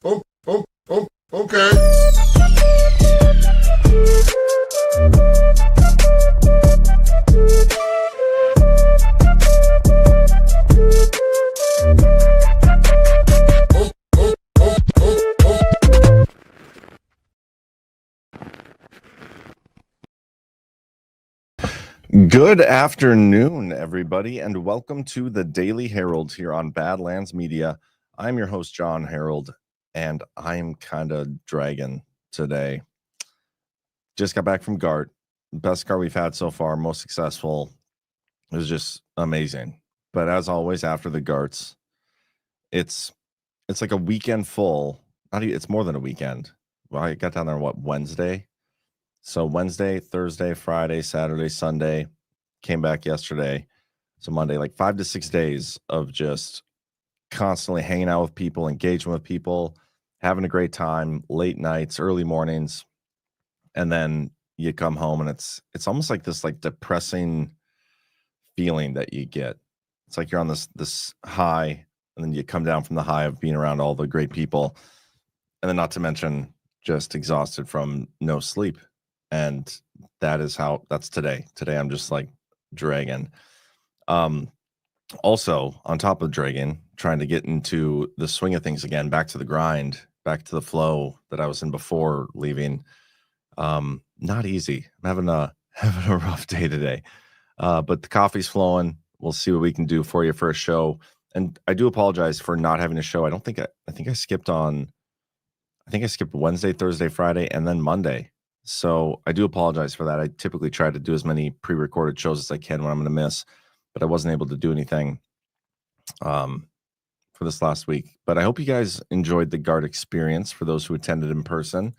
Okay. Good afternoon, everybody, and welcome to the Daily Herold here on Badlands Media. I'm your host, John Herold, and I'm kind of dragging today. Just got back from Gart. Best Gart we've had so far, most successful. It was just amazing. But as always, after the Garts, it's like a weekend full. It's more than a weekend. Well, I got down there, Wednesday? So Wednesday, Thursday, Friday, Saturday, Sunday, came back yesterday. So Monday, like 5 to 6 days of just constantly hanging out with people, engaging with people, having a great time, late nights, early mornings. And then you come home and it's almost like this like depressing feeling that you get. It's like you're on this high, and then you come down from the high of being around all the great people. And then not to mention just exhausted from no sleep. And that's today. Today I'm just like dragging. Also on top of dragging, trying to get into the swing of things again, back to the grind, back to the flow that I was in before leaving. Not easy. I'm having a rough day today. But the coffee's flowing. We'll see what we can do for you for a show. And I do apologize for not having a show. I think I skipped Wednesday, Thursday, Friday, and then Monday. So I do apologize for that. I typically try to do as many pre-recorded shows as I can when I'm going to miss, but I wasn't able to do anything for this last week. But I hope you guys enjoyed the Gart experience, for those who attended in person.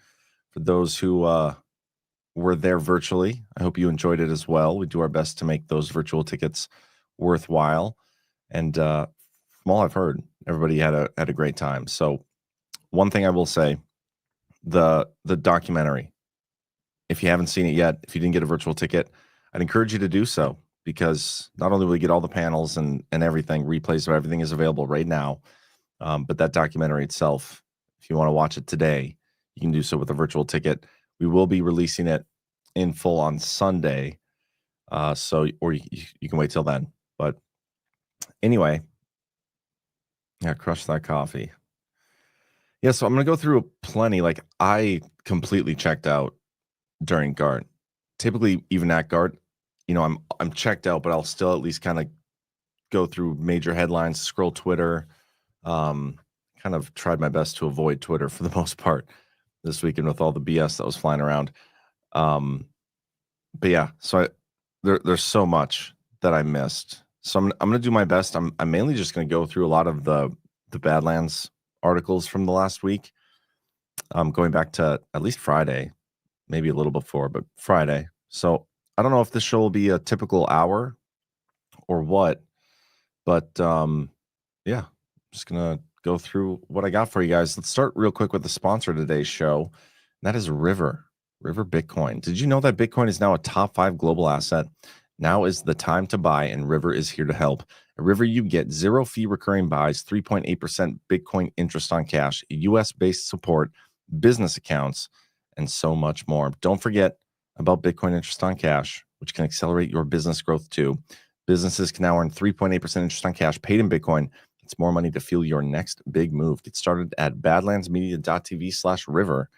For those who were there virtually, I hope you enjoyed it as well. We do our best to make those virtual tickets worthwhile. And from all I've heard, everybody had a great time. So one thing I will say, the documentary, if you haven't seen it yet, if you didn't get a virtual ticket, I'd encourage you to do so, because not only will you get all the panels and everything, replays of everything is available right now, but that documentary itself, if you want to watch it today, you can do so with a virtual ticket. We will be releasing it in full on Sunday, or you can wait till then. But anyway, yeah, crush that coffee. Yeah, so I'm going to go through plenty. Like, I completely checked out during Gart. Typically, even at Gart, I'm checked out, but I'll still at least kind of go through major headlines, scroll Twitter. Kind of tried my best to avoid Twitter for the most part this weekend with all the BS that was flying around. But yeah, so there's so much that I missed. So I'm going to do my best. I'm mainly just going to go through a lot of the Badlands articles from the last week. Going back to at least Friday, maybe a little before, but Friday. So I don't know if this show will be a typical hour or what, but yeah, I'm just gonna go through what I got for you guys. Let's start real quick with the sponsor of today's show, and that is River Bitcoin. Did you know that Bitcoin is now a top 5 global asset? Now is the time to buy, and River is here to help. At River, you get 0 fee recurring buys, 3.8% Bitcoin interest on cash, US-based support, business accounts, and so much more. Don't forget about Bitcoin interest on cash, which can accelerate your business growth too. Businesses can now earn 3.8% interest on cash paid in Bitcoin. It's more money to fuel your next big move. Get started at badlandsmedia.tv/river.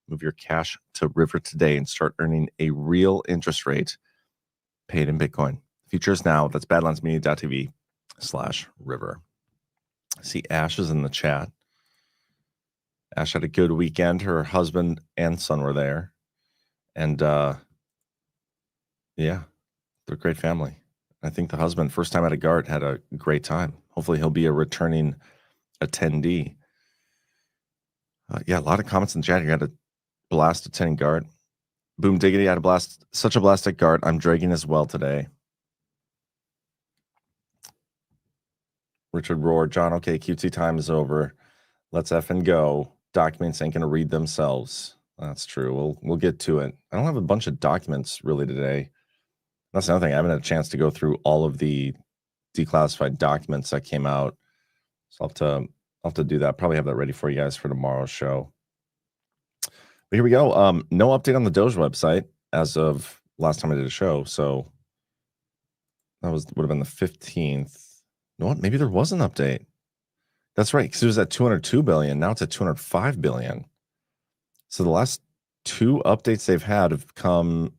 Move your cash to River today and start earning a real interest rate paid in Bitcoin. Futures now. That's badlandsmedia.tv/river. I see Ash is in the chat. Ash had a good weekend. Her husband and son were there. And yeah, they're a great family. I think the husband, first time at a Gart, had a great time. Hopefully he'll be a returning attendee. Yeah, a lot of comments in the chat. You had a blast attending Gart. Boom Diggity had a blast. Such a blast at Gart. I'm dragging as well today. Richard Rohr, John, okay, QT time is over. Let's effing go. Documents ain't going to read themselves. That's true. We'll get to it. I don't have a bunch of documents really today. That's another thing. I haven't had a chance to go through all of the declassified documents that came out. So I'll have to I'll have to do that. Probably have that ready for you guys for tomorrow's show. But here we go. No update on the Doge website as of last time I did a show. So that would have been the 15th. You know what? Maybe there was an update. That's right, because it was at 202 billion. Now it's at 205 billion. So the last two updates they've had have come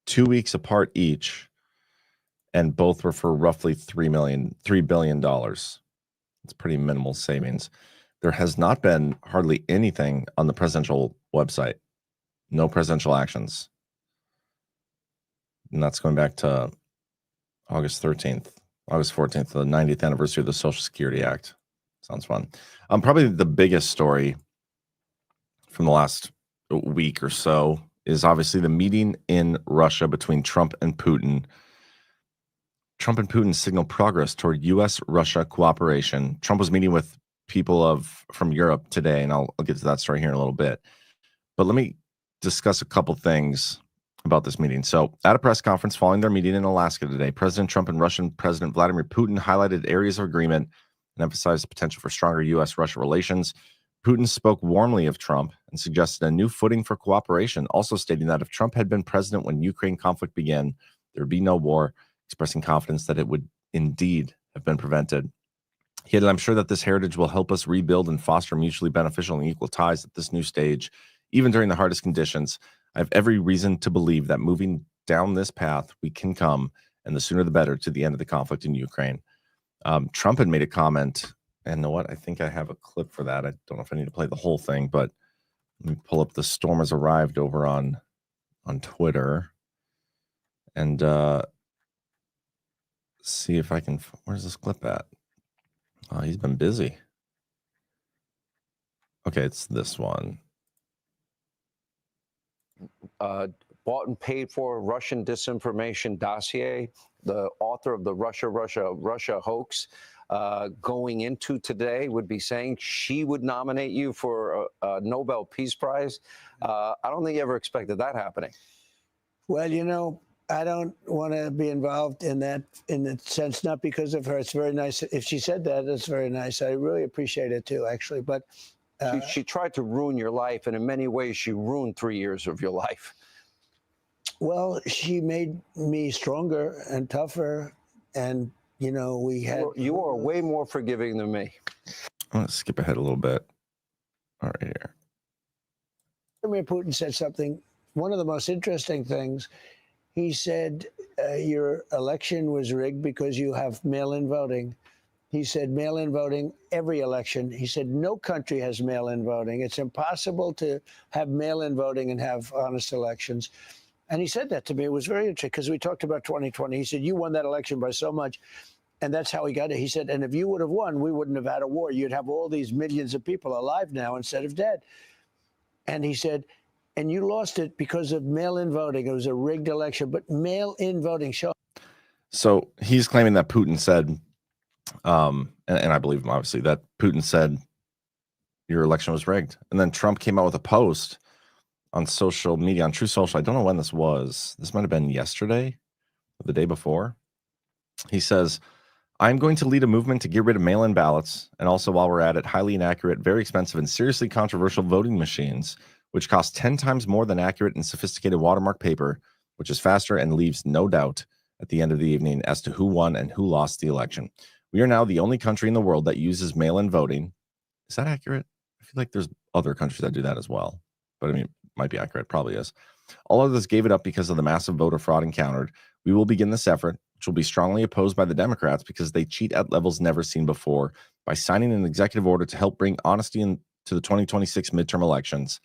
2 weeks apart each, and both were for roughly $3 billion. It's pretty minimal savings. There has not been hardly anything on the presidential website. No presidential actions. And that's going back to August 14th, the 90th anniversary of the Social Security Act. Sounds fun. Probably the biggest story from the last week or so is obviously the meeting in Russia between Trump and Putin. Trump and Putin signal progress toward U.S.-Russia cooperation. Trump was meeting with people from Europe today, and I'll get to that story here in a little bit. But let me discuss a couple things about this meeting. So at a press conference following their meeting in Alaska today, President Trump and Russian President Vladimir Putin highlighted areas of agreement and emphasized the potential for stronger U.S.-Russia relations. Putin spoke warmly of Trump and suggested a new footing for cooperation, also stating that if Trump had been president when Ukraine conflict began, there would be no war, expressing confidence that it would indeed have been prevented. He added, "I'm sure that this heritage will help us rebuild and foster mutually beneficial and equal ties at this new stage, even during the hardest conditions. I have every reason to believe that moving down this path, we can come, and the sooner the better, to the end of the conflict in Ukraine." Trump had made a comment, and you know what? I think I have a clip for that. I don't know if I need to play the whole thing, but let me pull up "The Storm Has Arrived" over on Twitter and see if I can. Where's this clip at? Oh, he's been busy. Okay, it's this one. Bought and paid for Russian disinformation dossier, the author of the Russia hoax, going into today would be saying she would nominate you for a Nobel Peace Prize. I don't think you ever expected that happening. Well, you know, I don't want to be involved in that sense, not because of her. It's very nice. If she said that, it's very nice. I really appreciate it too, actually. But she tried to ruin your life, and in many ways, she ruined 3 years of your life. Well, she made me stronger and tougher, and you know, we had. You are way more forgiving than me. I'm going to skip ahead a little bit. All right, here. Vladimir Putin said something. One of the most interesting things, he said, your election was rigged because you have mail-in voting. He said mail-in voting, every election. He said no country has mail-in voting. It's impossible to have mail-in voting and have honest elections. And he said that to me. It was very interesting because we talked about 2020. He said, you won that election by so much. And that's how he got it. He said, and if you would have won, we wouldn't have had a war. You'd have all these millions of people alive now instead of dead. And he said, and you lost it because of mail-in voting. It was a rigged election, but mail-in voting. So he's claiming that Putin said, and I believe him, obviously, that Putin said your election was rigged. And then Trump came out with a post on social media, on True Social. I don't know when this was. This might have been yesterday or the day before. He says, "I'm going to lead a movement to get rid of mail-in ballots, and also, while we're at it, highly inaccurate, very expensive, and seriously controversial voting machines, which cost 10 times more than accurate and sophisticated watermark paper, which is faster and leaves no doubt at the end of the evening as to who won and who lost the election. We are now the only country in the world that uses mail-in voting." Is that accurate? I feel like there's other countries that do that as well. But I mean, it might be accurate, probably is. "All others gave it up because of the massive voter fraud encountered. We will begin this effort, which will be strongly opposed by the Democrats because they cheat at levels never seen before, by signing an executive order to help bring honesty into the 2026 midterm elections.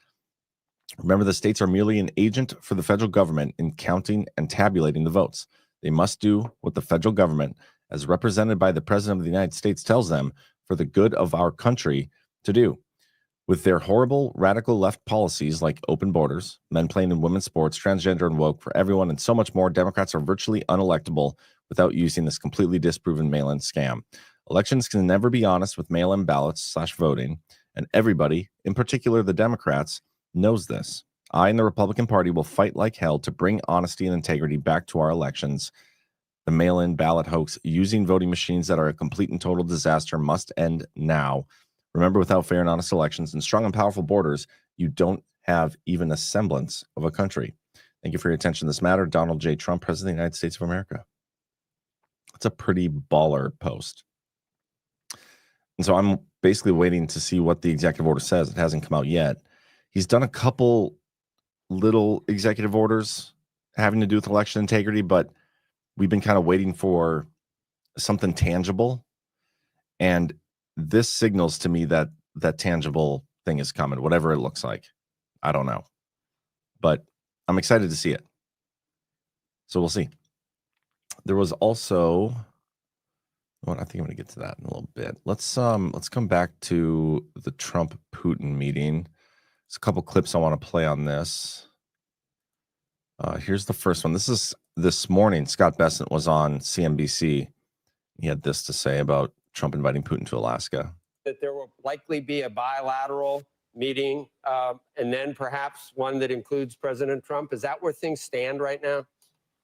Remember, the states are merely an agent for the federal government in counting and tabulating the votes. They must do what the federal government, as represented by the President of the United States, tells them for the good of our country to do. With their horrible, radical left policies like open borders, men playing in women's sports, transgender and woke for everyone, and so much more, Democrats are virtually unelectable without using this completely disproven mail-in scam. Elections can never be honest with mail-in ballots/voting, and everybody, in particular the Democrats, knows this. I and the Republican Party will fight like hell to bring honesty and integrity back to our elections. The mail-in ballot hoax using voting machines that are a complete and total disaster must end now. Remember, without fair and honest elections and strong and powerful borders, you don't have even a semblance of a country. Thank you for your attention to this matter. Donald J. Trump, President of the United States of America. It's a pretty baller post. And so I'm basically waiting to see what the executive order says. It hasn't come out yet. He's done a couple little executive orders having to do with election integrity, but we've been kind of waiting for something tangible. And this signals to me that that tangible thing is coming, whatever it looks like. I don't know. But I'm excited to see it. So we'll see. There was also, well, I think I'm going to get to that in a little bit. Let's come back to the Trump-Putin meeting. There's a couple clips I want to play on this. Here's the first one. This is this morning. Scott Bessent was on CNBC. He had this to say about Trump inviting Putin to Alaska. That there will likely be a bilateral meeting, and then perhaps one that includes President Trump. Is that where things stand right now?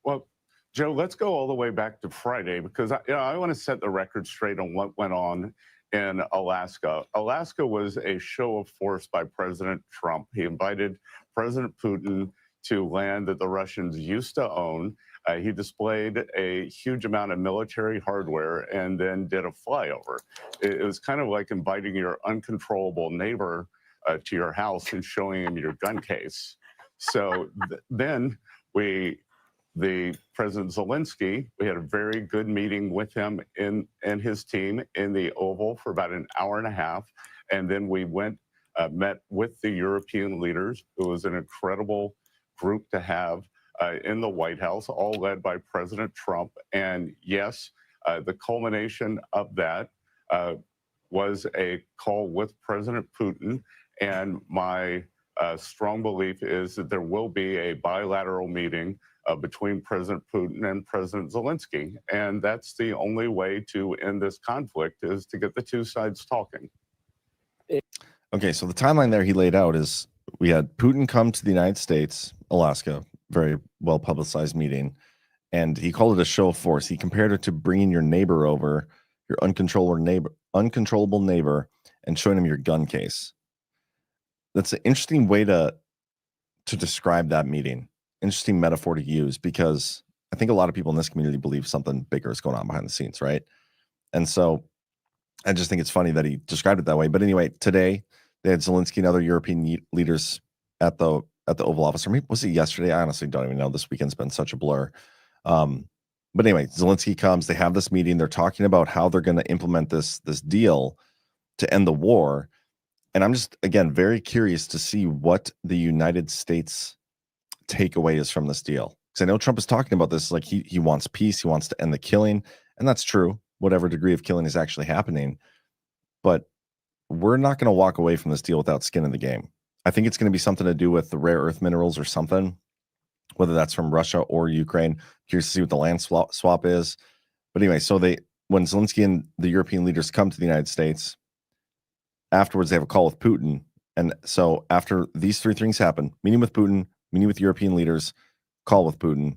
Well, Joe, let's go all the way back to Friday, because I want to set the record straight on what went on in Alaska. Alaska was a show of force by President Trump. He invited President Putin to land that the Russians used to own. He displayed a huge amount of military hardware and then did a flyover. It was kind of like inviting your uncontrollable neighbor to your house and showing him your gun case. So then the President Zelensky, we had a very good meeting with him and his team in the Oval for about an hour and a half. And then we met with the European leaders. It was an incredible group to have in the White House, all led by President Trump. And yes, the culmination of that was a call with President Putin. And my strong belief is that there will be a bilateral meeting between President Putin and President Zelensky. And that's the only way to end this conflict, is to get the two sides talking. Okay, so the timeline there he laid out is we had Putin come to the United States, Alaska, very well publicized meeting, and he called it a show of force. He compared it to bringing your neighbor over, your uncontrollable neighbor, and showing him your gun case. That's an interesting way to describe that meeting. Interesting metaphor to use, because I think a lot of people in this community believe something bigger is going on behind the scenes, right? And so I just think it's funny that he described it that way. But anyway, today they had Zelensky and other European leaders at the Oval Office. Or maybe was it yesterday? I honestly don't even know. This weekend's been such a blur. But anyway, Zelensky comes. They have this meeting. They're talking about how they're going to implement this deal to end the war. And I'm just, again, very curious to see what the United States takeaway is from this deal. Because I know Trump is talking about this like he wants peace. He wants to end the killing. And that's true, whatever degree of killing is actually happening. But we're not going to walk away from this deal without skin in the game. I think it's going to be something to do with the rare earth minerals or something, whether that's from Russia or Ukraine. Curious to see what the land swap is. But anyway, so when Zelensky and the European leaders come to the United States, afterwards they have a call with Putin. And so after these three things happen, meeting with Putin, meeting with European leaders, call with Putin,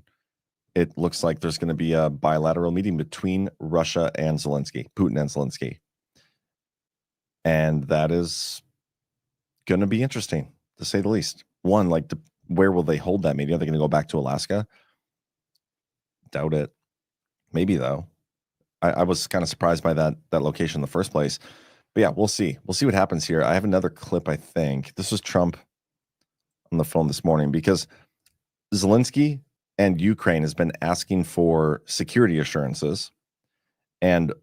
it looks like there's going to be a bilateral meeting between Russia and Zelensky, Putin and Zelensky. And that is going to be interesting, to say the least. One, like, where will they hold that meeting? Are they going to go back to Alaska? Doubt it. Maybe, though. I was kind of surprised by that location in the first place. But yeah, we'll see. We'll see what happens here. I have another clip, I think. This was Trump on the phone this morning, because Zelensky and Ukraine has been asking for security assurances. And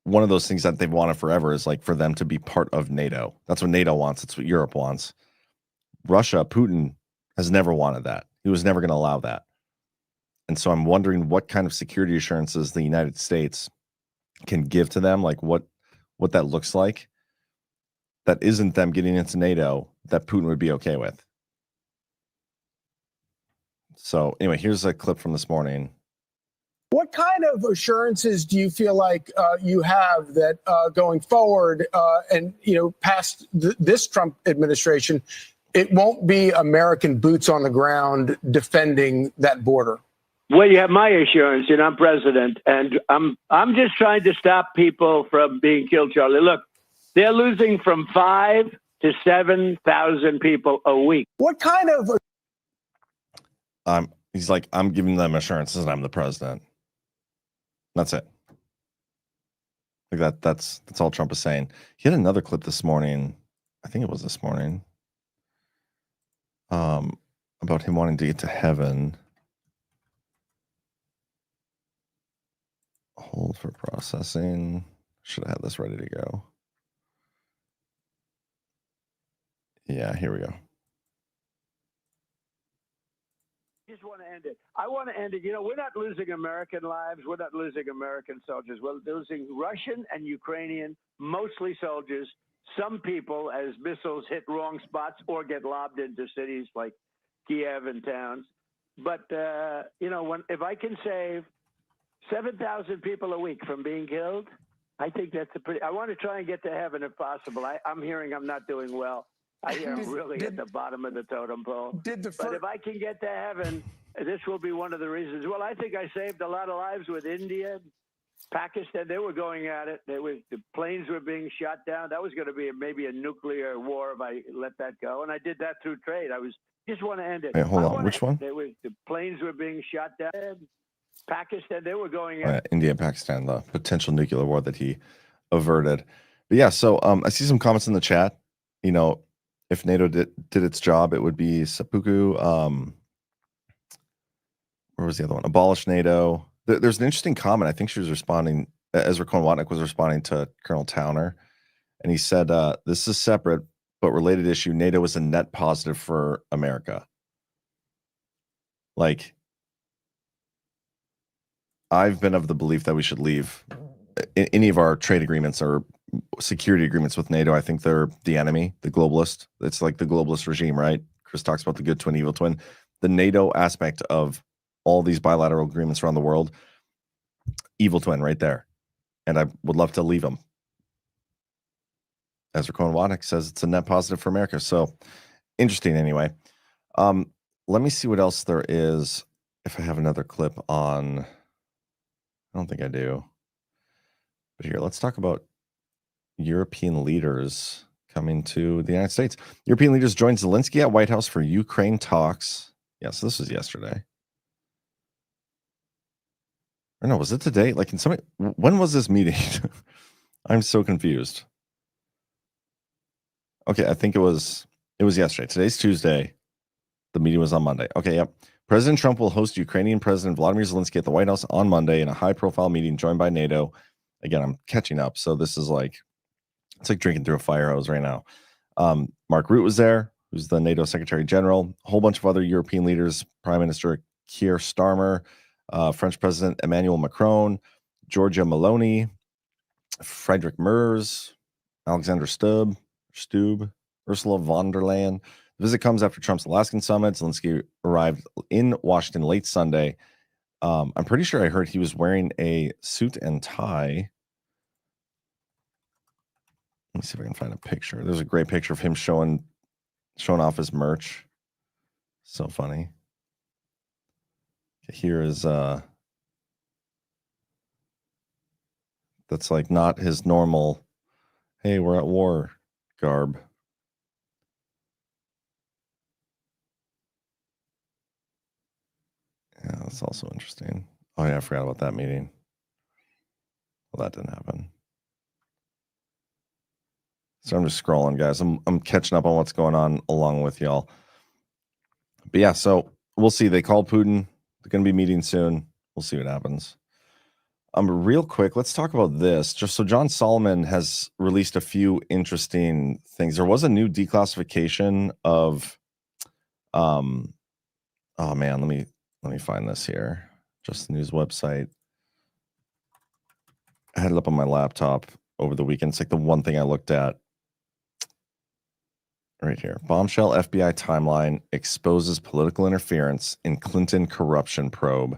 one of those things that they've wanted forever is like for them to be part of NATO. That's what NATO wants. That's what Europe wants. Russia, Putin has never wanted that. He was never going to allow that. And so I'm wondering what kind of security assurances the United States can give to them, like what that looks like, that isn't them getting into NATO, that Putin would be okay with. So anyway, here's a clip from this morning. What kind of assurances do you feel like you have that going forward and, past this Trump administration, it won't be American boots on the ground defending that border? Well, you have my assurance, and I'm president, and I'm just trying to stop people from being killed, Charlie. Look, They're losing from 5,000 to 7,000 people a week. What kind of He's like, I'm giving them assurances and I'm the president. That's it. Like that's all Trump is saying. He had another clip this morning. I think it was this morning. About him wanting to get to heaven. Hold for processing. Should have had this ready to go. Yeah, here we go. Just want to end it. I want to end it. You know, we're not losing American lives. We're not losing American soldiers. We're losing Russian and Ukrainian, mostly soldiers. Some people, as missiles hit wrong spots or get lobbed into cities like Kiev and towns. But, you know, if I can save 7,000 people a week from being killed, I think that's a pretty. I want to try and get to heaven if possible. I'm hearing I'm not doing well. I hear I'm really at the bottom of the totem pole. But if I can get to heaven, this will be one of the reasons. Well, I think I saved a lot of lives with India, Pakistan. They were going at it. The planes were being shot down. That was going to be maybe a nuclear war if I let that go. And I did that through trade. Just want to end it. Wait, hold on. Which one? The planes were being shot down. Pakistan, they were going at India and Pakistan, the potential nuclear war that he averted. But yeah, so I see some comments in the chat. You know, if NATO did its job, it would be seppuku. Where was the other one? Abolish NATO. There's an interesting comment. I think she was responding, Ezra Cohen-Watnick was responding to Colonel Towner. And he said, this is separate, but related issue. NATO is a net positive for America. Like, I've been of the belief that we should leave any of our trade agreements or security agreements with NATO. I think they're the enemy, the globalist. It's like the globalist regime, right? Chris talks about the good twin, evil twin. The NATO aspect of all these bilateral agreements around the world, evil twin right there. And I would love to leave them. Ezra Cohen-Watnick says it's a net positive for America. So interesting anyway. Let me see what else there is. If I have another clip on, I don't think I do. But here, let's talk about European leaders coming to the United States. European leaders joined Zelensky at White House for Ukraine talks. Yeah, so this was yesterday. Or no, was it today? Like, when was this meeting? I'm so confused. Okay, I think it was yesterday. Today's Tuesday. The meeting was on Monday. Okay, yep. President Trump will host Ukrainian President Volodymyr Zelensky at the White House on Monday in a high-profile meeting joined by NATO. Again, I'm catching up, so this is like, it's like drinking through a fire hose right now. Mark Rutte was there, who's the NATO Secretary General. A whole bunch of other European leaders, Prime Minister Keir Starmer, French President Emmanuel Macron, Giorgia Meloni, Friedrich Merz, Alexander Stubb, Ursula von der Leyen. The visit comes after Trump's Alaskan summit. Zelensky arrived in Washington late Sunday. I'm pretty sure I heard he was wearing a suit and tie. Let me see if I can find a picture. There's a great picture of him showing off his merch. So funny. Here is that's like not his normal, hey, we're at war garb. Yeah, that's also interesting. Oh yeah, I forgot about that meeting. Well, that didn't happen. So I'm just scrolling, guys. I'm catching up on what's going on along with y'all. But yeah, so we'll see. They called Putin. They're going to be meeting soon. We'll see what happens. Real quick, let's talk about this. Just so John Solomon has released a few interesting things. There was a new declassification of, oh man, let me find this here. Just the news website. I had it up on my laptop over the weekend. It's like the one thing I looked at. Right here. Bombshell FBI timeline exposes political interference in Clinton corruption probe.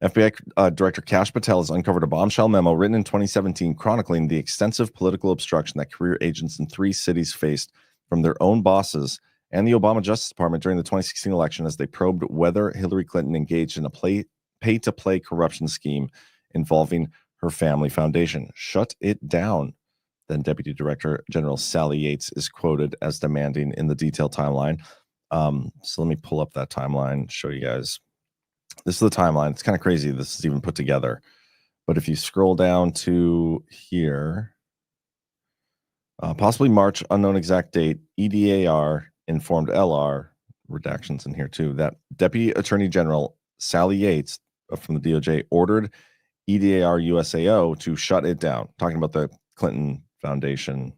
FBI Director Kash Patel has uncovered a bombshell memo written in 2017 chronicling the extensive political obstruction that career agents in 3 cities faced from their own bosses and the Obama Justice Department during the 2016 election as they probed whether Hillary Clinton engaged in a pay-to-play corruption scheme involving her family foundation. Shut it down. then Deputy Director General Sally Yates is quoted as demanding in the detailed timeline. So let me pull up that timeline, show you guys. This is the timeline. It's kind of crazy. This is even put together. But if you scroll down to here, possibly March, unknown exact date, EDAR informed LR, redactions in here too, that Deputy Attorney General Sally Yates from the DOJ ordered EDAR USAO to shut it down. Talking about the Clinton Foundation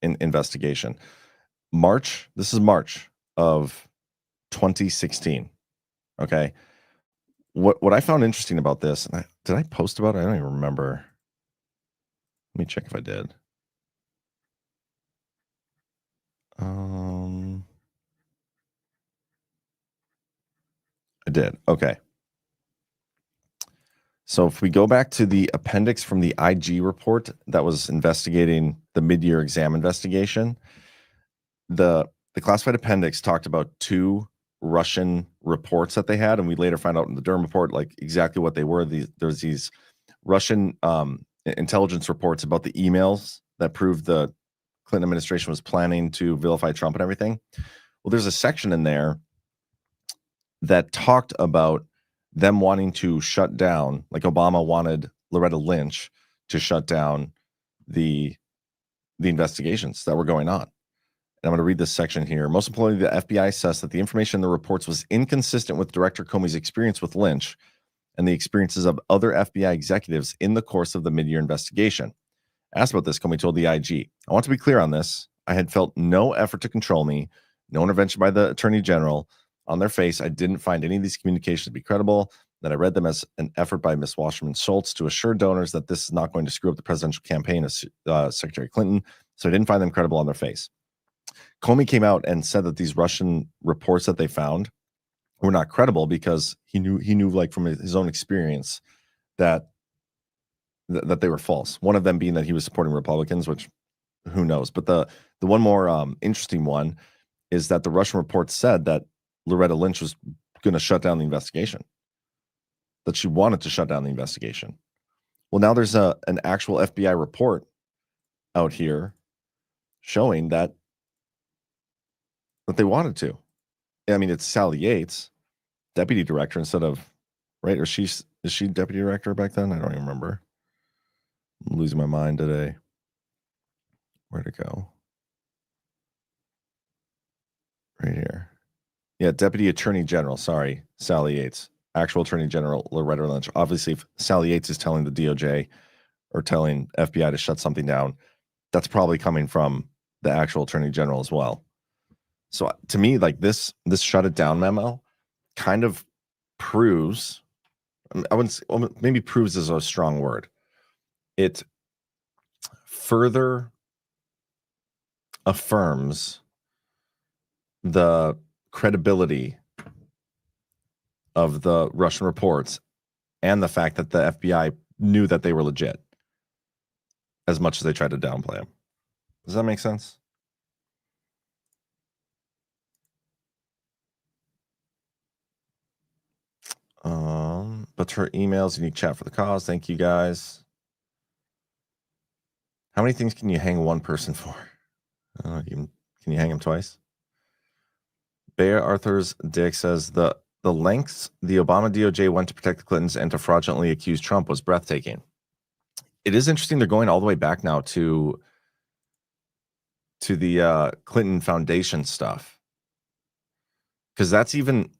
investigation. This is March of 2016. Okay. What I found interesting about this, and did I post about it? I don't even remember. Let me check if I did. I did. Okay. So if we go back to the appendix from the IG report that was investigating the mid-year exam investigation, the classified appendix talked about 2 Russian reports that they had, and we later found out in the Durham report like exactly what they were. There's these Russian intelligence reports about the emails that proved the Clinton administration was planning to vilify Trump and everything. Well, there's a section in there that talked about them wanting to shut down, like Obama wanted Loretta Lynch to shut down the investigations that were going on. And I'm going to read this section here. Most importantly, the FBI assessed that the information in the reports was inconsistent with Director Comey's experience with Lynch and the experiences of other FBI executives in the course of the mid-year investigation. Asked about this, Comey told the IG, I want to be clear on this. I had felt no effort to control me, no intervention by the Attorney General. On their face, I didn't find any of these communications to be credible, that I read them as an effort by Ms. Wasserman Schultz to assure donors that this is not going to screw up the presidential campaign of Secretary Clinton, so I didn't find them credible on their face. Comey came out and said that these Russian reports that they found were not credible because he knew like from his own experience that they were false. One of them being that he was supporting Republicans, which who knows. But the one more interesting one is that the Russian report said that Loretta Lynch was going to shut down the investigation, that she wanted to shut down the investigation. Well, now there's an actual FBI report out here showing that they wanted to. I mean, it's Sally Yates, deputy director instead of, right? Or is she deputy director back then? I don't even remember. I'm losing my mind today. Where'd it go? Right here. Yeah, Deputy Attorney General. Sorry, Sally Yates. Actual Attorney General Loretta Lynch. Obviously, if Sally Yates is telling the DOJ or telling FBI to shut something down, that's probably coming from the actual Attorney General as well. So to me, like this shut it down memo kind of proves, I wouldn't say, well, maybe proves is a strong word. It further affirms the credibility of the Russian reports and the fact that the FBI knew that they were legit as much as they tried to downplay them. Does that make sense? But her emails, unique chat for the cause. Thank you guys. How many things can you hang one person for? Can you hang him twice? Bear Arthur's Dick says the lengths the Obama DOJ went to protect the Clintons and to fraudulently accuse Trump was breathtaking. It is interesting they're going all the way back now to the Clinton Foundation stuff. Because that's even,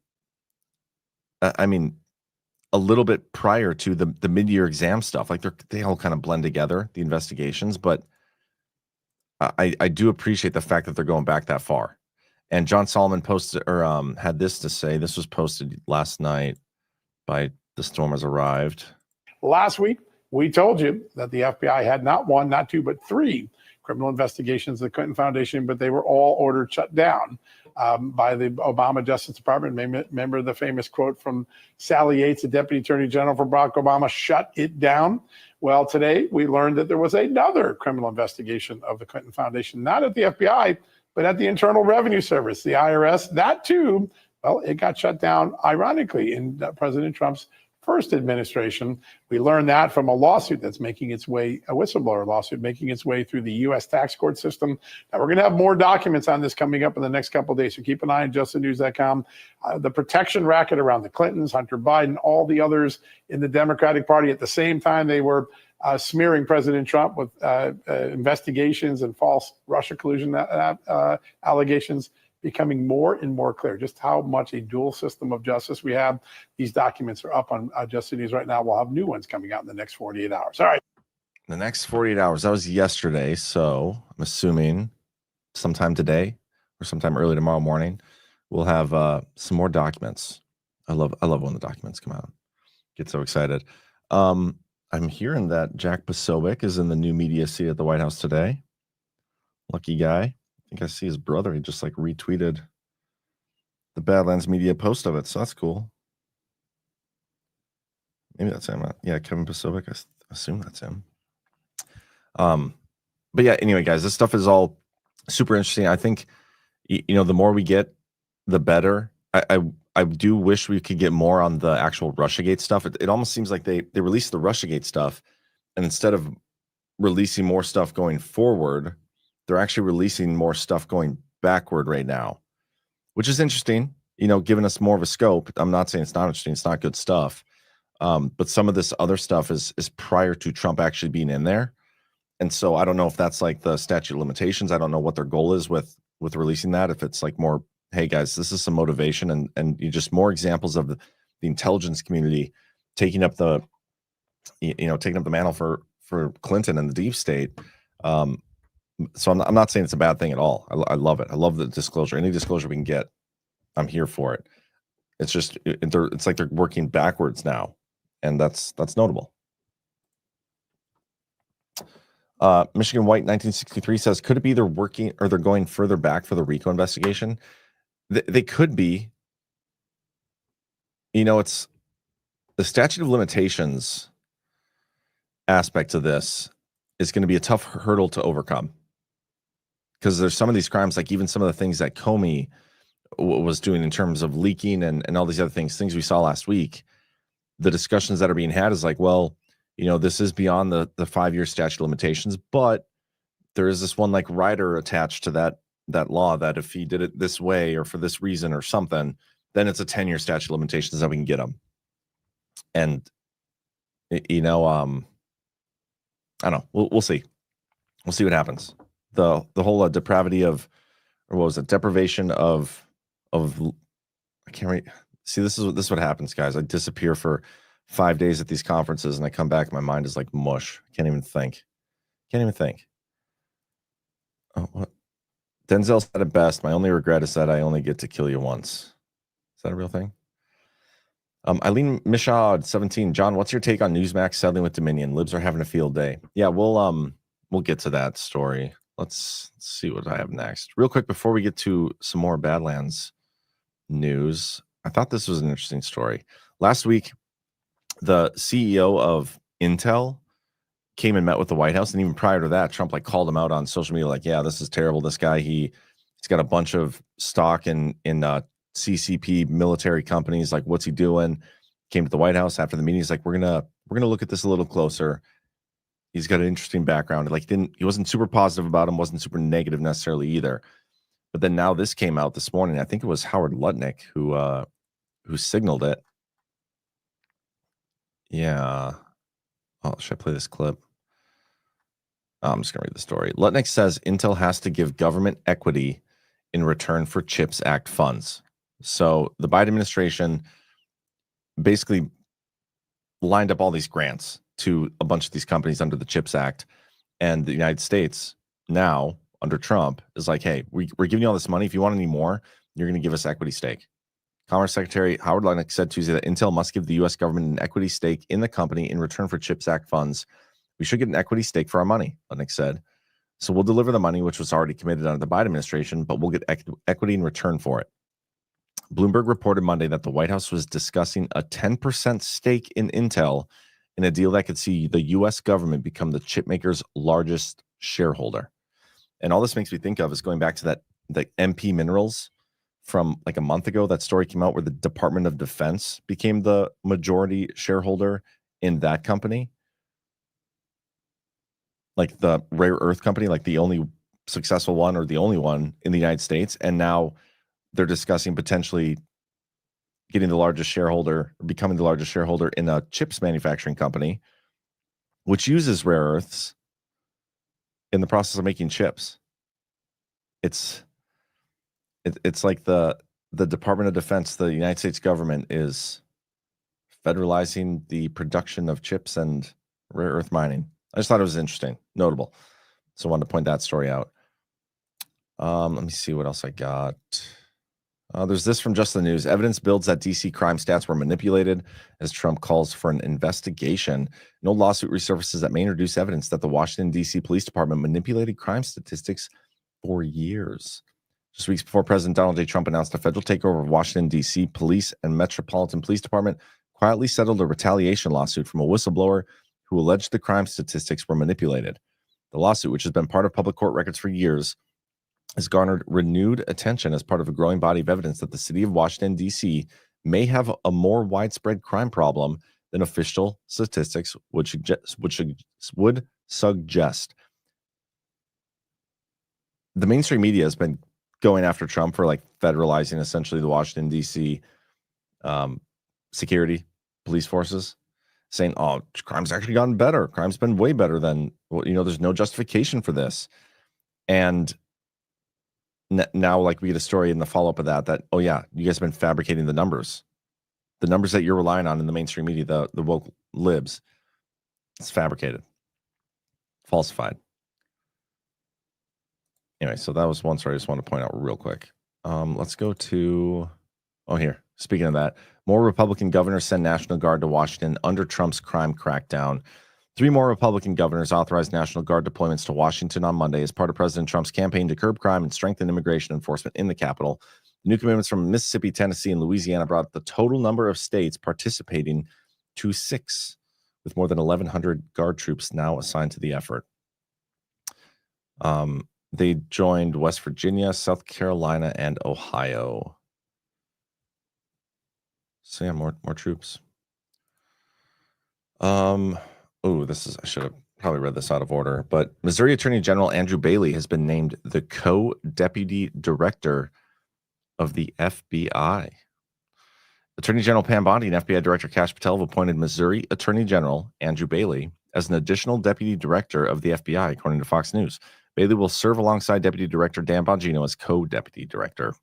I mean, a little bit prior to the mid-year exam stuff. Like they all kind of blend together, the investigations. But I do appreciate the fact that they're going back that far. And John Solomon posted or had this to say. This was posted last night by The Storm Has Arrived. Last week, we told you that the FBI had not one, not two, but three criminal investigations of the Clinton Foundation, but they were all ordered shut down by the Obama Justice Department. Remember the famous quote from Sally Yates, the Deputy Attorney General for Barack Obama, shut it down. Well, today we learned that there was another criminal investigation of the Clinton Foundation, not at the FBI, but at the Internal Revenue Service, the IRS. That too, well, it got shut down, ironically, in President Trump's first administration. We learned that from a lawsuit that's making its way, a whistleblower lawsuit making its way through the U.S. tax court system. Now, we're going to have more documents on this coming up in the next couple of days, so keep an eye on justthenews.com. The protection racket around the Clintons, Hunter Biden, all the others in the Democratic Party at the same time they were smearing President Trump with investigations and false Russia collusion allegations, becoming more and more clear just how much a dual system of justice we have. These documents are up on Just the News right now. We'll have new ones coming out in the next 48 hours. All right. The next 48 hours. That was yesterday, so I'm assuming sometime today or sometime early tomorrow morning, we'll have some more documents. I love when the documents come out. Get so excited. I'm hearing that Jack Posobiec is in the new media seat at the White House today. Lucky guy. I think I see his brother. He just like retweeted the Badlands Media post of it, so that's cool. Maybe that's him. Yeah, Kevin Posobiec. I assume that's him. But yeah, anyway, guys, this stuff is all super interesting. I think, you know, the more we get, the better. I do wish we could get more on the actual Russiagate stuff. It almost seems like they released the Russiagate stuff, and instead of releasing more stuff going forward, they're actually releasing more stuff going backward right now, which is interesting, you know, giving us more of a scope. I'm not saying it's not interesting. It's not good stuff. But some of this other stuff is prior to Trump actually being in there. And so I don't know if that's like the statute of limitations. I don't know what their goal is with releasing that. If it's like more, hey guys, this is some motivation and you just more examples of the intelligence community taking up the, taking up the mantle for Clinton and the deep state. So I'm not saying it's a bad thing at all. I love it. I love the disclosure. Any disclosure we can get, I'm here for it. It's just it's like they're working backwards now, and that's notable. Michigan White 1963 says, could it be they're working or they're going further back for the RICO investigation? They could be. You know, it's the statute of limitations aspect of this is going to be a tough hurdle to overcome. Because there's some of these crimes, like even some of the things that Comey was doing in terms of leaking and all these other things we saw last week, the discussions that are being had is like, well, you know, this is beyond the 5-year statute of limitations, but there is this one like rider attached to that law that if he did it this way or for this reason or something, then it's a 10-year statute of limitations that we can get him. And, you know, I don't know. We'll see. We'll see what happens. The whole depravity of, or what was it? Deprivation of I can't read. See, this is what happens, guys. I disappear for 5 days at these conferences and I come back. My mind is like mush. I can't even think. Oh, what? Denzel said it best. My only regret is that I only get to kill you once. Is that a real thing? Eileen Mishad, 17. John, what's your take on Newsmax settling with Dominion? Libs are having a field day. Yeah, we'll get to that story. Let's see what I have next. Real quick, before we get to some more Badlands news, I thought this was an interesting story. Last week, the CEO of Intel came and met with the White House, and even prior to that, Trump like called him out on social media, like, yeah, this is terrible. This guy, he's got a bunch of stock in CCP military companies. Like, what's he doing? Came to the White House after the meeting. He's like, we're gonna look at this a little closer. He's got an interesting background. Like, he wasn't super positive about him, wasn't super negative necessarily either. But then now this came out this morning. I think it was Howard Lutnick who signaled it. Yeah. Oh, should I play this clip? I'm just gonna read the story. Lutnick says Intel has to give government equity in return for CHIPS Act funds. So the Biden administration basically lined up all these grants to a bunch of these companies under the CHIPS Act, and the United States now under Trump is like, hey, we're giving you all this money. If you want any more, you're going to give us equity stake. Commerce Secretary Howard Lutnick said Tuesday that Intel must give the U.S. government an equity stake in the company in return for CHIPS Act funds. We should get an equity stake for our money, Lutnick said. So we'll deliver the money, which was already committed under the Biden administration, but we'll get equity in return for it. Bloomberg reported Monday that the White House was discussing a 10% stake in Intel in a deal that could see the U.S. government become the chipmaker's largest shareholder. And all this makes me think of is going back to the MP Minerals from like a month ago. That story came out where the Department of Defense became the majority shareholder in that company, like the rare earth company, like the only successful one or the only one in the United States. And now they're discussing potentially getting the largest shareholder, or becoming the largest shareholder in a chips manufacturing company, which uses rare earths in the process of making chips. It's like the Department of Defense, the United States government, is federalizing the production of chips and rare earth mining. I just thought it was interesting, notable. So I wanted to point that story out. Let me see what else I got. There's this from Just the News. Evidence builds that DC crime stats were manipulated as Trump calls for an investigation. An old lawsuit resurfaces that may introduce evidence that the Washington, D.C. Police Department manipulated crime statistics for years. Just weeks before President Donald J. Trump announced a federal takeover of Washington, D.C., police and Metropolitan Police Department quietly settled a retaliation lawsuit from a whistleblower who alleged the crime statistics were manipulated. The lawsuit, which has been part of public court records for years, has garnered renewed attention as part of a growing body of evidence that the city of Washington, D.C. may have a more widespread crime problem than official statistics would suggest. The mainstream media has been going after Trump for like federalizing essentially the Washington, D.C. Security, police forces, saying, oh, crime's actually gotten better. Crime's been way better than, there's no justification for this. And now, like, we get a story in the follow-up of that, oh yeah, you guys have been fabricating the numbers that you're relying on in the mainstream media, the woke libs. It's fabricated, falsified. Anyway, so that was one story I just want to point out real quick. Let's go to, here. Speaking of that, more Republican governors send National Guard to Washington under Trump's crime crackdown. 3 more Republican governors authorized National Guard deployments to Washington on Monday as part of President Trump's campaign to curb crime and strengthen immigration enforcement in the capital. New commitments from Mississippi, Tennessee, and Louisiana brought the total number of states participating to 6, with more than 1,100 Guard troops now assigned to the effort. They joined West Virginia, South Carolina, and Ohio. So yeah, more troops. I should have probably read this out of order, but Missouri Attorney General Andrew Bailey has been named the co-deputy director of the FBI. Attorney General Pam Bondi and FBI Director Kash Patel have appointed Missouri Attorney General Andrew Bailey as an additional deputy director of the FBI, according to Fox News. Bailey will serve alongside Deputy Director Dan Bongino as co-deputy director.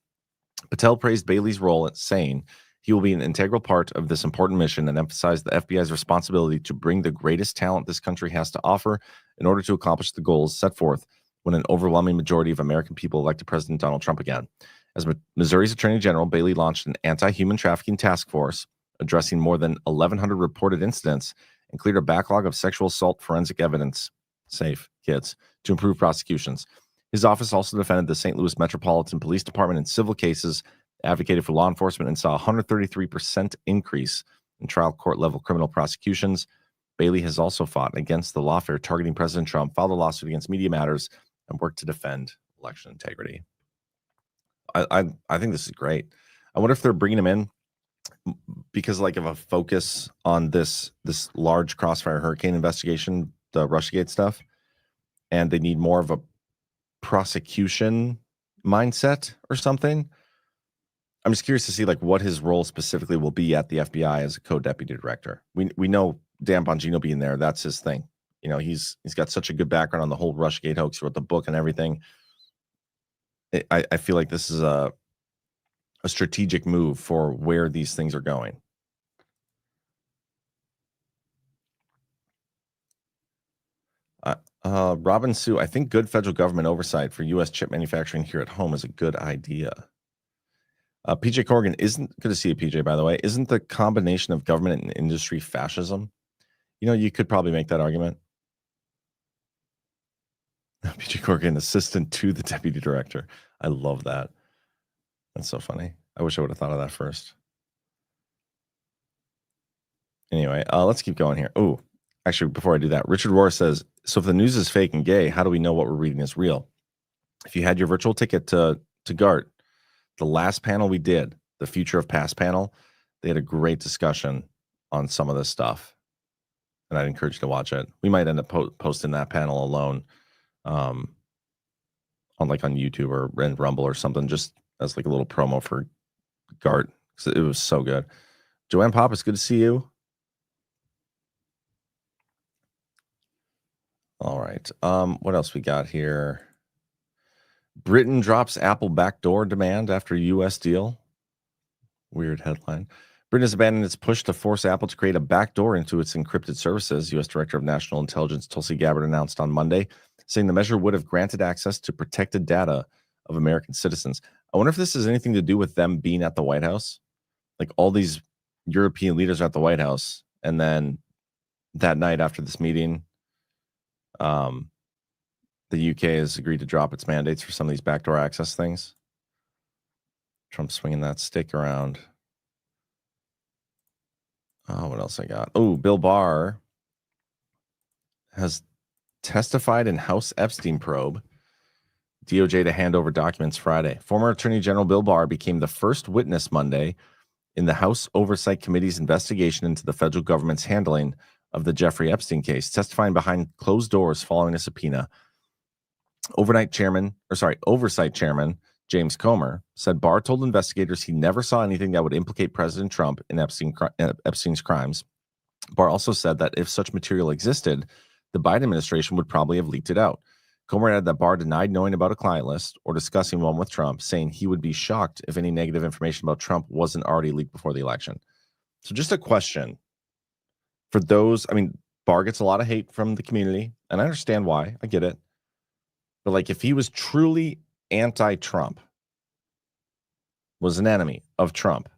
Patel praised Bailey's role, saying he will be an integral part of this important mission and emphasized the FBI's responsibility to bring the greatest talent this country has to offer in order to accomplish the goals set forth when an overwhelming majority of American people elected President Donald Trump again. As Missouri's Attorney General, Bailey launched an anti-human trafficking task force addressing more than 1,100 reported incidents and cleared a backlog of sexual assault forensic evidence, safe kids, to improve prosecutions. His office also defended the St. Louis Metropolitan Police Department in civil cases, advocated for law enforcement, and saw a 133% increase in trial court level criminal prosecutions. Bailey has also fought against the lawfare targeting President Trump, filed a lawsuit against Media Matters, and worked to defend election integrity. I think this is great. I wonder if they're bringing him in because like of a focus on this large Crossfire Hurricane investigation, the Russiagate stuff, and they need more of a prosecution mindset or something. I'm just curious to see like what his role specifically will be at the FBI as a co-deputy director. We know Dan Bongino being there, that's his thing. He's got such a good background on the whole Russiagate hoax, he wrote the book and everything. I feel like this is a strategic move for where these things are going. Robin Sue, I think good federal government oversight for U.S. chip manufacturing here at home is a good idea. PJ Corrigan, good to see you, PJ, by the way. Isn't the combination of government and industry fascism? You could probably make that argument. PJ Corrigan, assistant to the deputy director. I love that. That's so funny. I wish I would have thought of that first. Anyway, let's keep going here. Oh, actually, before I do that, Richard Rohr says, so if the news is fake and gay, how do we know what we're reading is real? If you had your virtual ticket to Gart, the last panel we did, the Future of Past panel, they had a great discussion on some of this stuff. And I'd encourage you to watch it. We might end up posting that panel alone on YouTube or in Rumble or something, just as like a little promo for Gart. It was so good. Joanne Pop, it's good to see you. All right. What else we got here? Britain drops Apple backdoor demand after U.S. deal. Weird headline. Britain has abandoned its push to force Apple to create a backdoor into its encrypted services, U.S. Director of National Intelligence Tulsi Gabbard announced on Monday, saying the measure would have granted access to protected data of American citizens. I wonder if this has anything to do with them being at the White House. Like all these European leaders are at the White House, and then that night after this meeting, the UK has agreed to drop its mandates for some of these backdoor access things. Trump's swinging that stick around. Oh, what else I got? Oh, Bill Barr has testified in House Epstein probe. DOJ to hand over documents Friday. Former Attorney General Bill Barr became the first witness Monday in the House Oversight Committee's investigation into the federal government's handling of the Jeffrey Epstein case, testifying behind closed doors following a subpoena. Oversight Chairman James Comer said Barr told investigators he never saw anything that would implicate President Trump in Epstein's crimes. Barr also said that if such material existed, the Biden administration would probably have leaked it out. Comer added that Barr denied knowing about a client list or discussing one with Trump, saying he would be shocked if any negative information about Trump wasn't already leaked before the election. So just a question for those. I mean, Barr gets a lot of hate from the community, and I understand why. I get it. But like, if he was truly anti-Trump, was an enemy of Trump,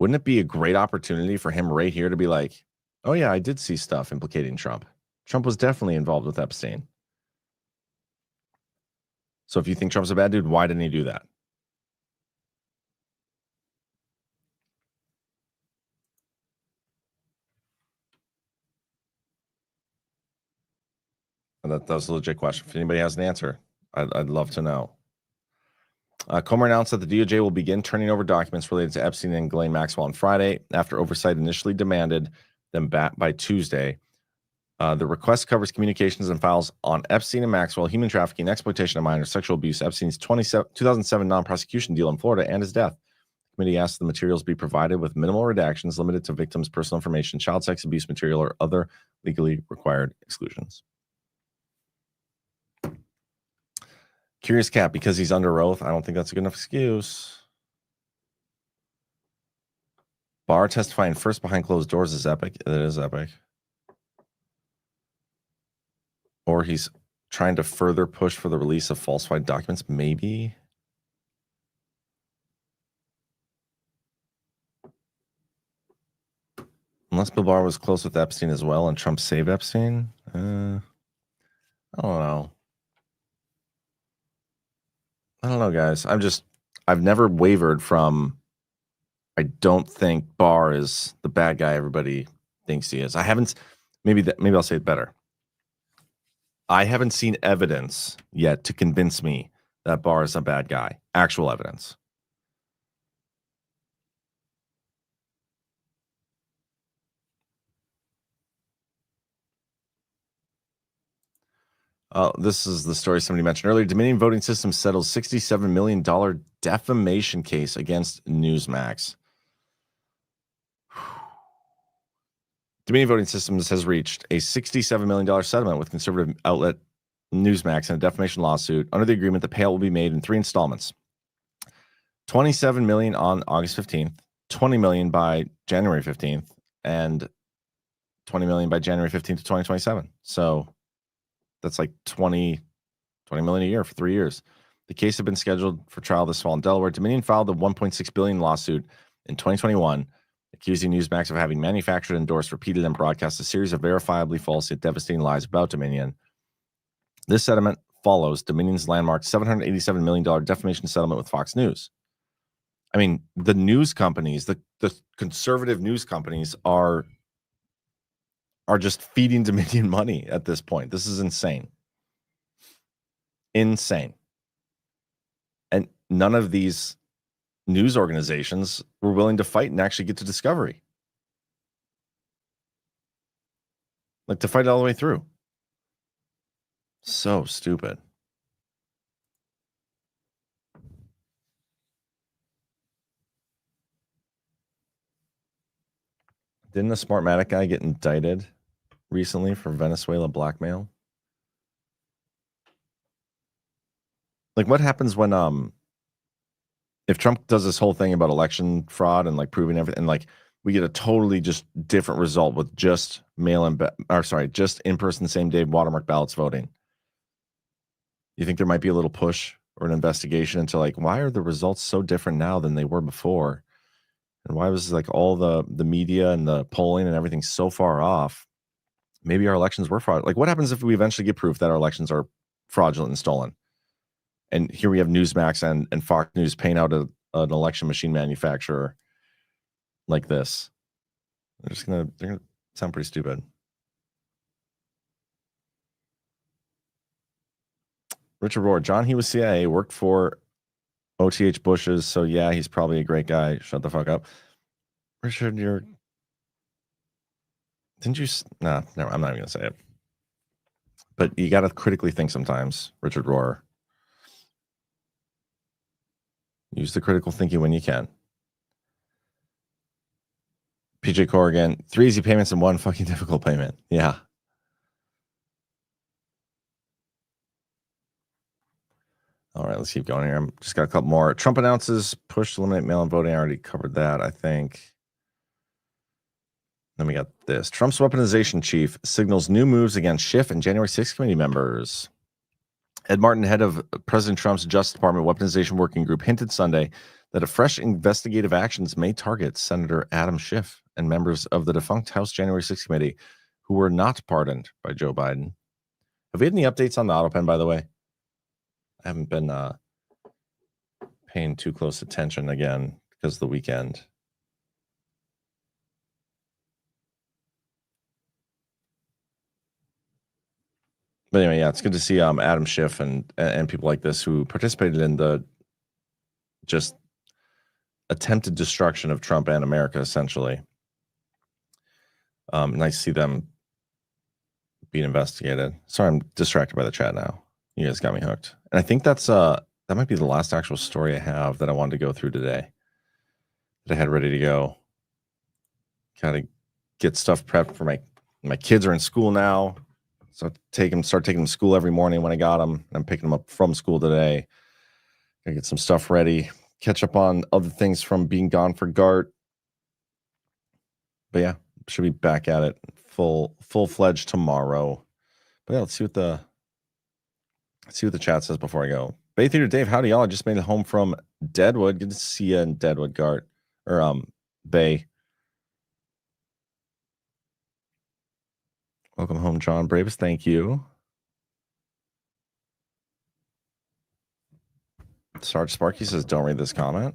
wouldn't it be a great opportunity for him right here to be like, oh yeah, I did see stuff implicating Trump. Trump was definitely involved with Epstein. So if you think Trump's a bad dude, why didn't he do that? And that was a legit question. If anybody has an answer, I'd love to know. Comer announced that the DOJ will begin turning over documents related to Epstein and Ghislaine Maxwell on Friday after oversight initially demanded them back by Tuesday. The request covers communications and files on Epstein and Maxwell, human trafficking, exploitation of minors, sexual abuse, Epstein's 2007 non-prosecution deal in Florida, and his death. The committee asked the materials be provided with minimal redactions limited to victims' personal information, child sex abuse material, or other legally required exclusions. Curious Cat, because he's under oath, I don't think that's a good enough excuse. Barr testifying first behind closed doors is epic. It is epic. Or he's trying to further push for the release of falsified documents, maybe. Unless Bill Barr was close with Epstein as well and Trump saved Epstein. I don't know. I don't know, guys. I've never wavered from, I don't think Barr is the bad guy everybody thinks he is. I haven't, maybe I'll say it better. I haven't seen evidence yet to convince me that Barr is a bad guy. Actual evidence. This is the story somebody mentioned earlier. Dominion Voting Systems settles $67 million defamation case against Newsmax. Dominion Voting Systems has reached a $67 million settlement with conservative outlet Newsmax in a defamation lawsuit. Under the agreement, the payout will be made in 3 installments. $27 million on August 15th, $20 million by January 15th, and $20 million by January 15th to 2027. So that's like $20 million a year for 3 years. The case had been scheduled for trial this fall in Delaware. Dominion filed the $1.6 billion lawsuit in 2021, accusing Newsmax of having manufactured, endorsed, repeated, and broadcast a series of verifiably false yet devastating lies about Dominion. This settlement follows Dominion's landmark $787 million defamation settlement with Fox News. I mean, the news companies, the conservative news companies are just feeding Dominion money at this point. This is insane. Insane. And none of these news organizations were willing to fight and actually get to discovery. Like, to fight it all the way through. So stupid. Didn't the Smartmatic guy get indicted recently for Venezuela blackmail? Like, what happens when if Trump does this whole thing about election fraud and like proving everything, and like we get a totally just different result with just just in-person same day watermark ballots voting? You think there might be a little push or an investigation into like, why are the results so different now than they were before? And why was like all the media and the polling and everything so far off? Maybe our elections were fraud. Like, what happens if we eventually get proof that our elections are fraudulent and stolen? And here we have Newsmax and Fox News paying out an election machine manufacturer like this. They're gonna sound pretty stupid. Richard Rohr, John, he was CIA, worked for OTH Bush's, so yeah, he's probably a great guy. Shut the fuck up. Richard, didn't you? Nah, never, I'm not even gonna say it. But you gotta critically think sometimes, Richard Rohr. Use the critical thinking when you can. PJ Corrigan, 3 easy payments and 1 fucking difficult payment. Yeah. All right, let's keep going here. Just got a couple more. Trump announces push to eliminate mail-in voting. I already covered that, I think. Then we got this. Trump's weaponization chief signals new moves against Schiff and January 6th committee members. Ed Martin, head of President Trump's Justice Department Weaponization Working Group, hinted Sunday that a fresh investigative actions may target Senator Adam Schiff and members of the defunct House January 6th committee who were not pardoned by Joe Biden. Have we had any updates on the auto pen, by the way? I haven't been paying too close attention again because of the weekend. But anyway, yeah, it's good to see Adam Schiff and people like this who participated in the just attempted destruction of Trump and America, essentially. Nice to see them being investigated. Sorry, I'm distracted by the chat now. You guys got me hooked. And I think that's that might be the last actual story I have that I wanted to go through today. That I had ready to go. Gotta get stuff prepped for my kids are in school now. So start taking them to school every morning when I got them. I'm picking them up from school today. Gotta get some stuff ready. Catch up on other things from being gone for Gart. But yeah, should be back at it full-fledged tomorrow. But yeah, let's see what the chat says before I go. Bay Theater Dave, howdy y'all. I just made it home from Deadwood. Good to see you in Deadwood, Gart. Or Bay. Welcome home, John Bravis. Thank you. Sarge Sparky says, don't read this comment.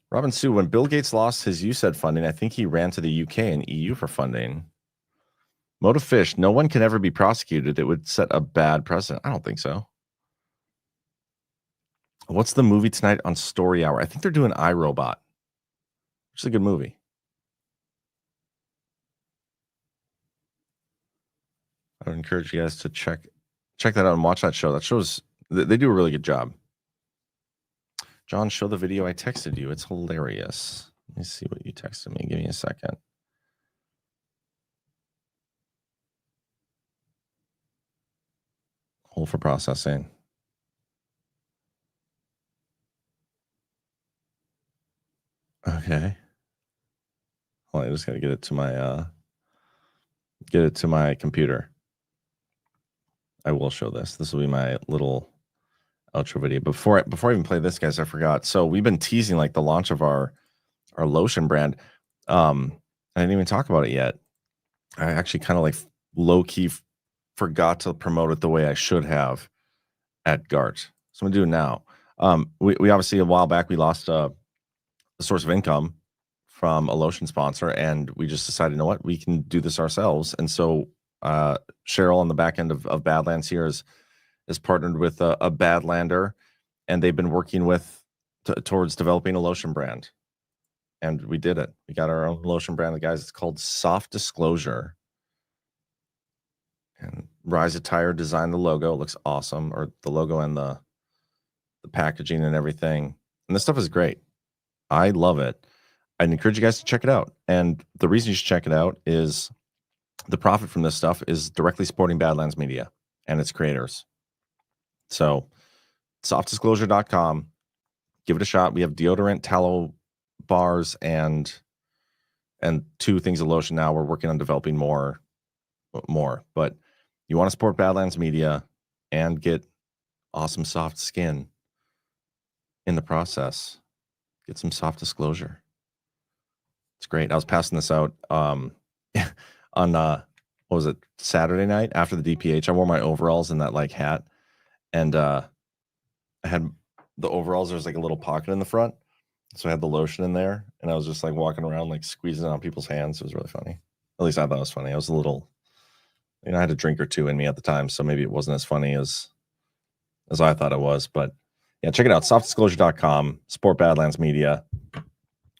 Robin Sue, when Bill Gates lost his USAID funding, I think he ran to the UK and EU for funding. Motive Fish, no one can ever be prosecuted. It would set a bad precedent. I don't think so. What's the movie tonight on Story Hour? I think they're doing iRobot, which is a good movie. I would encourage you guys to check that out and watch that show. That shows they do a really good job. John, show the video I texted you. It's hilarious. Let me see what you texted me. Give me a second. Hold for processing. Okay. Well, I just gotta get it to my computer. I will show this. This will be my little outro video. Before I even play this, guys, I forgot. So we've been teasing like the launch of our lotion brand. I didn't even talk about it yet. I actually kind of like low-key forgot to promote it the way I should have at Gart. So I'm gonna do it now. We obviously a while back we lost a source of income from a lotion sponsor, and we just decided, you know what, we can do this ourselves. And so Cheryl on the back end of Badlands here is is partnered with a Badlander, and they've been working with towards developing a lotion brand. And we did it. We got our own lotion brand, guys. It's called Soft Disclosure. And Rise Attire designed the logo. It looks awesome, or the logo and the packaging and everything. And this stuff is great. I love it. I'd encourage you guys to check it out. And the reason you should check it out is the profit from this stuff is directly supporting Badlands Media and its creators. So softdisclosure.com. Give it a shot. We have deodorant, tallow bars, and 2 things of lotion now. We're working on developing more. But you want to support Badlands Media and get awesome soft skin in the process. Get some Soft Disclosure. It's great. I was passing this out on what was it, Saturday night after the DPH. I wore my overalls and that like hat, and I had the overalls. There's like a little pocket in the front, so I had the lotion in there, and I was just like walking around like squeezing it on people's hands. It was really funny. At least I thought it was funny. I was a little, I had a drink or 2 in me at the time, so maybe it wasn't as funny as I thought it was. But yeah, check it out. Softdisclosure.com. Support Badlands Media.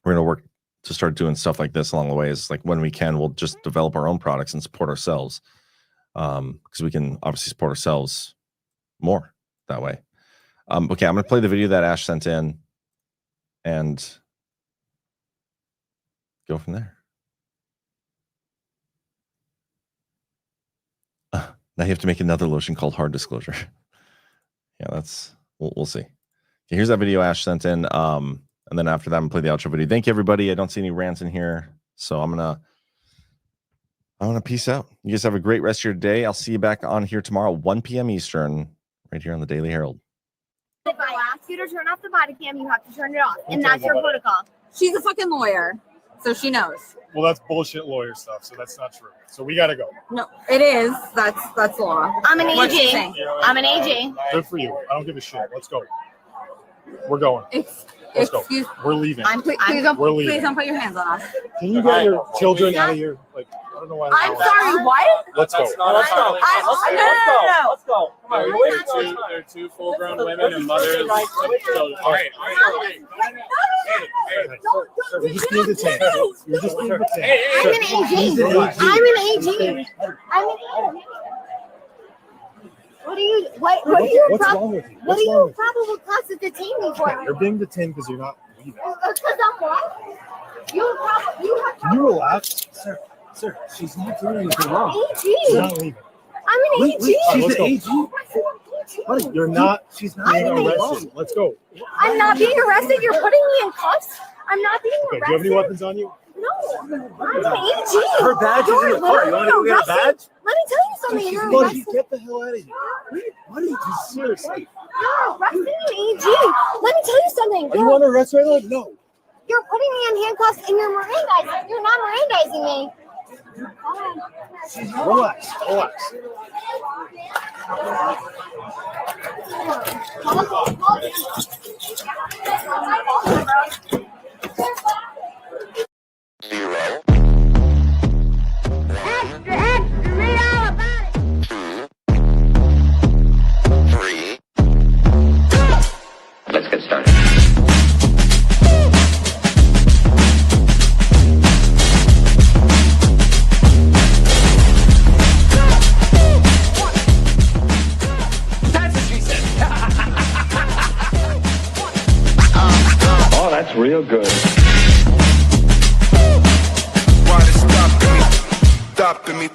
We're gonna work to start doing stuff like this along the way. Is like when we can, we'll just develop our own products and support ourselves, because we can obviously support ourselves more that way. Okay, I'm gonna play the video that Ash sent in and go from there. Now you have to make another lotion called Hard Disclosure. Yeah, that's we'll see. Okay, here's that video Ash sent in. And then after that, I'm gonna play the outro video. Thank you, everybody. I don't see any rants in here, so I'm gonna peace out. You guys have a great rest of your day. I'll see you back on here tomorrow, 1 p.m. Eastern, right here on the Daily Herald. If I ask you to turn off the body cam, you have to turn it off, and that's your protocol. She's a fucking lawyer, so she knows. Well, that's bullshit lawyer stuff, so that's not true. So we gotta go. No, it is. That's law. I'm an AG. I'm an AG. Good for you. I don't give a shit. Let's go. We're going. Let's go. We're leaving. Please don't put your hands on us. Can you get your children out of here? Like, I don't know why. I'm sorry. What? Let's go. Let's go. Let's go. They're 2 full-grown women and mothers. All right. You're just being detained. You're just being detained. I'm an AG. I'm an AG. I'm an AG. What do you probable cause to detain me for? You're being detained because you're not leaving. Because I'm what? Can you relax? Sir, she's not doing anything wrong. AG. She's not leaving. I'm an AG. She's an AG. Buddy, you're not. She's not being arrested. Let's go. I'm not being arrested. You're putting me in cuffs. I'm not being arrested. Do you have any weapons on you? No. I'm an AG. Her badge is in the car. You want to go get a badge? Let me tell you something. You're Buddy, arresting. get the hell out of here. Buddy, just seriously. You're arresting an AG. Let me tell you something. You want to arrest right now? No. You're putting me in handcuffs and you're Mirandizing. You're not Mirandizing me. Relax. Read all about it. 3. Let's get started. Oh, that's real good. Why they stopping me?